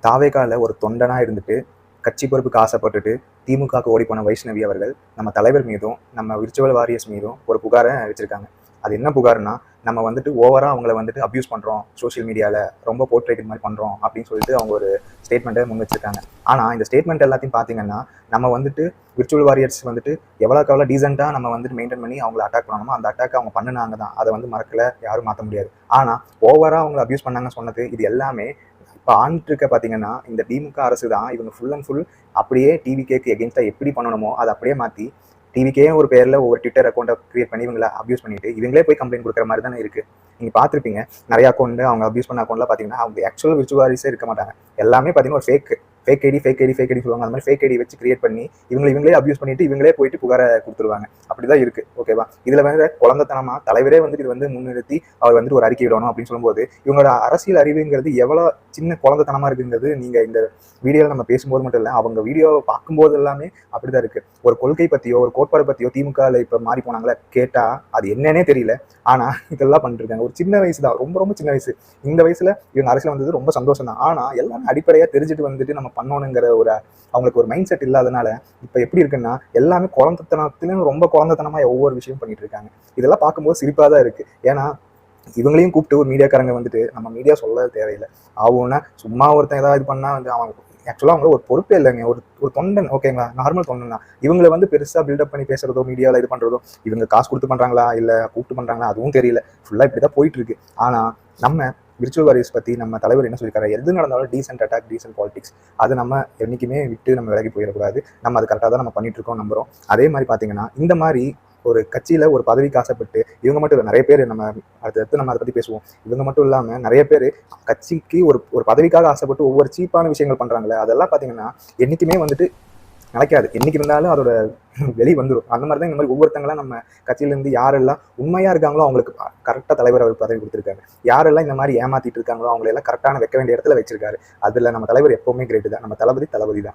தாவேகால ஒரு தொண்டனா இருந்துட்டு கட்சி பொறுப்புக்கு ஆசைப்பட்டுட்டு திமுகவுக்கு ஓடி போன வைஷ்ணவி அவர்கள் நம்ம தலைவர் மீதும் நம்ம விர்ச்சுவல் வாரியர்ஸ் மீதும் ஒரு புகாரை வச்சிருக்காங்க. அது என்ன புகார்னா, நம்ம வந்துட்டு ஓவரா அவங்கள வந்துட்டு அப்யூஸ் பண்றோம், சோஷியல் மீடியால ரொம்ப போர்ட்ரேட் மாதிரி பண்றோம் அப்படின்னு சொல்லிட்டு அவங்க ஒரு ஸ்டேட்மெண்ட்டை முன் வச்சிருக்காங்க. ஆனா இந்த ஸ்டேட்மெண்ட் எல்லாத்தையும் பாத்தீங்கன்னா, நம்ம வந்துட்டு விர்ச்சுவல் வாரியர்ஸ் வந்துட்டு எவ்வளோக்கு டீசெண்டா நம்ம வந்துட்டு மெயின்டைன் பண்ணி அவங்களை அட்டாக் பண்ணணுமோ அந்த அட்டாக் அவங்க பண்ணினாங்க தான். அதை வந்து மறக்கல, யாரும் மாற்ற முடியாது. ஆனா ஓவரா அவங்க அப்யூஸ் பண்ணாங்கன்னு சொன்னது இது எல்லாமே இப்போ ஆண்டுட்டு இருக்க பார்த்தீங்கன்னா இந்த திமுக அரசு தான். இவங்க ஃபுல் அண்ட் ஃபுல் அப்படியே டிவிகேக்கு எகென்ஸ்டாக எப்படி பண்ணணுமோ அதை அப்படியே மாற்றி டிவிக்கே ஒரு பேரில் ஒரு ட்விட்டர் அக்கௌண்ட்டை கிரியேட் பண்ணி இவங்களை அப்யூஸ் பண்ணிட்டு இவங்களே போய் கம்ப்ளைண்ட் கொடுக்குற மாதிரி தானே இருக்குது. நீங்கள் பார்த்துருப்பீங்க நிறைய அக்கௌண்ட் அவங்க அப்யூஸ் பண்ண அக்கௌண்ட்லாம் பார்த்தீங்கன்னா அவங்க ஆக்சுவல் விர்ச்சுவல் இருக்க மாட்டாங்க. எல்லாமே பார்த்தீங்கன்னா ஒரு ஃபேக் ஐடி சொல்லுவாங்க. அந்த மாதிரி ஃபேக் ஐடி வச்சு கிரியேட் பண்ணி இவங்களே அப்யூஸ் பண்ணிட்டு இவங்களே போயிட்டு புகாரை கொடுத்துருவாங்க. அப்படிதான் இருக்கு. ஓகேவா? இதுல வேற குழந்தைத்தனமா தலைவரே வந்துட்டு இது வந்து முன்னிறுத்தி அவர் வந்துட்டு ஒரு அறிக்கை விடணும் அப்படின்னு சொல்லும்போது இவங்களோட அரசியல் அறிவுங்கிறது எவ்வளவு சின்ன குழந்தைத்தனமா இருக்குங்கிறது நீங்க இந்த வீடியோவில் நம்ம பேசும்போது மட்டும் இல்லை, அவங்க வீடியோவை பார்க்கும்போது எல்லாமே அப்படிதான் இருக்கு. ஒரு கொள்கை பத்தியோ ஒரு கோட்பாடு பத்தியோ திமுகவில் இப்ப மாறி போனாங்களே கேட்டா அது என்னன்னே தெரியல. ஆனா இதெல்லாம் பண்ணிட்டு இருக்காங்க. ஒரு சின்ன வயசு தான், ரொம்ப ரொம்ப சின்ன வயசு. இந்த வயசுல இவங்க அரசியல் வந்தது ரொம்ப சந்தோஷம் தான். ஆனா எல்லாமே அடிப்படையா தெரிஞ்சுட்டு வந்துட்டு நம்ம பண்ணணுங்கிற ஒரு அவங்களுக்கு ஒரு மைண்ட் செட் இல்லாதனால இப்ப எப்படி இருக்குன்னா எல்லாமே குழந்தைத்தனத்திலும் ரொம்ப குழந்தைத்தனமா ஒவ்வொரு விஷயம் பண்ணிட்டு இருக்காங்க. இதெல்லாம் பார்க்கும்போது சிரிப்பா தான் இருக்கு. ஏன்னா இவங்களையும் கூப்பிட்டு ஒரு மீடியாக்காரங்க வந்துட்டு நம்ம மீடியா சொல்ல தேவையில்லை. ஆகும்னா சும்மா ஒருத்தன் ஏதாவது இது பண்ணா வந்து அவங்க ஆக்சுவலாக அவங்க ஒரு பொறுப்பே இல்லைங்க. ஒரு தொண்டன், ஓகேங்களா, நார்மல் தொண்டன் தான். இவங்களை வந்து பெருசா பில்டப் பண்ணி பேசுறதோ மீடியாவில் இது பண்றதோ இவங்க காசு கொடுத்து பண்றாங்களா இல்லை கூப்பிட்டு பண்றாங்களா அதுவும் தெரியல. ஃபுல்லா இப்படிதான் போயிட்டு இருக்கு. ஆனா நம்ம விர்ச்சுவல் வாரியர்ஸ் பத்தி நம்ம தலைவர் என்ன சொல்லியிருக்காரு, எது நடந்தாலும் டீசென்ட் அட்டாக், டீசென்ட் பாலிடிக்ஸ், அது நம்ம என்னைக்குமே விட்டு நம்ம விலகி போயிடக்கூடாது. நம்ம அது கரெக்டாக தான் நம்ம பண்ணிட்டு இருக்கோம் நம்புறோம். அதே மாதிரி பார்த்தீங்கன்னா இந்த மாதிரி ஒரு கட்சியில ஒரு பதவிக்கு ஆசைப்பட்டு இவங்க மட்டும் இல்லை, நிறைய பேர் நம்ம அடுத்தடுத்து நம்ம அதை பத்தி பேசுவோம். இவங்க மட்டும் இல்லாம நிறைய பேர் கட்சிக்கு ஒரு பதவிக்காக ஆசைப்பட்டு ஒவ்வொரு சீப்பான விஷயங்கள் பண்றாங்களே அதெல்லாம் பார்த்தீங்கன்னா என்னைக்குமே வந்துட்டு நினைக்காது. என்னைக்கு இருந்தாலும் அதோட வெளி வந்துடும். அந்த மாதிரி தான் இந்த மாதிரி ஒவ்வொருத்தங்களாம் நம்ம கட்சியிலேருந்து யாரெல்லாம் உண்மையா இருக்காங்களோ அவங்களுக்கு கரெக்டாக தலைவர் அவர் பதவி கொடுத்துருக்காங்க. யாரெல்லாம் இந்த மாதிரி ஏமாத்திட்டு இருக்காங்களோ அவங்களெல்லாம் கரெக்டான வைக்க வேண்டிய இடத்துல வச்சிருக்காரு. அதுல நம்ம தலைவர் எப்பவுமே கிரேட் தான். நம்ம தளபதி தான்.